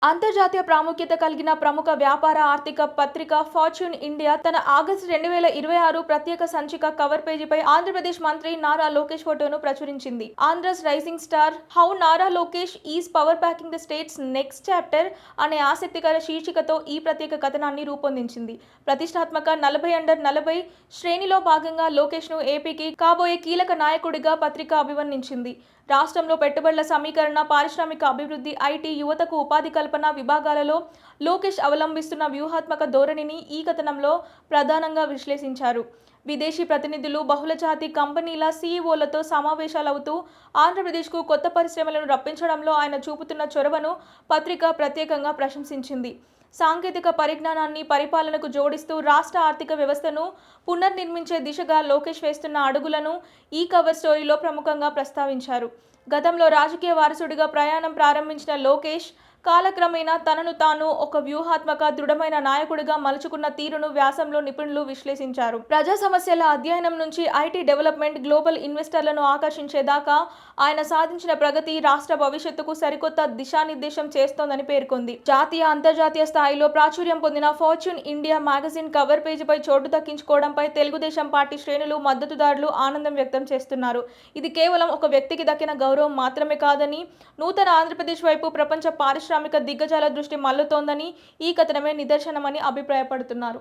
అంతర్జాతీయ ప్రాముఖ్యత కలిగిన ప్రముఖ వ్యాపార ఆర్థిక పత్రిక ఫార్చ్యూన్ ఇండియా తన ఆగస్టు 2026 ప్రత్యేక సంచిక కవర్ పేజీపై ఆంధ్రప్రదేశ్ మంత్రి నారా లోకేష్ ఫోటోను ప్రచురించింది. Andhra's rising star how Nara Lokesh is power packing the state's next chapter అనే ఆసక్తికర శీర్షికతో ఈ ప్రత్యేక కథనాన్ని రూపొందించింది. ప్రతిష్టాత్మక 40 శ్రేణిలో భాగంగా లోకేష్ను ఏపీకి కాబోయే కీలక నాయకుడిగా పత్రిక అభివర్ణించింది. రాష్ట్రంలో పెట్టుబడుల సమీకరణ, పారిశ్రామిక అభివృద్ధి, ఐటీ, యువతకు ఉపాధి కల్పన విభాగాలలో లోకేష్ అవలంబిస్తున్న వ్యూహాత్మక ధోరణిని ఈ కథనంలో ప్రధానంగా విశ్లేషించారు. విదేశీ ప్రతినిధులు, బహుళజాతి కంపెనీల సీఈఓలతో సమావేశాలవుతూ ఆంధ్రప్రదేశ్కు కొత్త పరిశ్రమలను రప్పించడంలో ఆయన చూపుతున్న చొరవను పత్రిక ప్రత్యేకంగా ప్రశంసించింది. సాంకేతిక పరిజ్ఞానాన్ని పరిపాలనకు జోడిస్తూ రాష్ట్ర ఆర్థిక వ్యవస్థను పునర్నిర్మించే దిశగా లోకేష్ వేస్తున్న అడుగులను ఈ కవర్ స్టోరీలో ప్రముఖంగా ప్రస్తావించారు. గతంలో రాజకీయ వారసుడిగా ప్రయాణం ప్రారంభించిన లోకేష్ కాలక్రమేణా తనను తాను ఒక వ్యూహాత్మక, దృఢమైన నాయకుడిగా మలుచుకున్న తీరును వ్యాసంలో నిపుణులు విశ్లేషించారు. ప్రజా సమస్యల అధ్యయనం నుంచి ఐటీ డెవలప్మెంట్, గ్లోబల్ ఇన్వెస్టర్లను ఆకర్షించేదాకా ఆయన సాధించిన ప్రగతి రాష్ట్ర భవిష్యత్తుకు సరికొత్త దిశానిర్దేశం చేస్తోందని పేర్కొంది. జాతీయ, అంతర్జాతీయ స్థాయిలో ప్రాచుర్యం పొందిన ఫార్చ్యూన్ ఇండియా మ్యాగజైన్ కవర్ పేజీపై చోటు దక్కించుకోవడంపై తెలుగుదేశం పార్టీ శ్రేణులు, మద్దతుదారులు ఆనందం వ్యక్తం చేస్తున్నారు. ఇది కేవలం ఒక వ్యక్తికి దక్కిన గౌరవం మాత్రమే కాదని, నూతన ఆంధ్రప్రదేశ్ వైపు ప్రపంచ పారిశ్రామిక దిగ్గజాల దృష్టి మళ్లుతోందని ఈ కథనమే నిదర్శనమని అభిప్రాయపడుతున్నారు.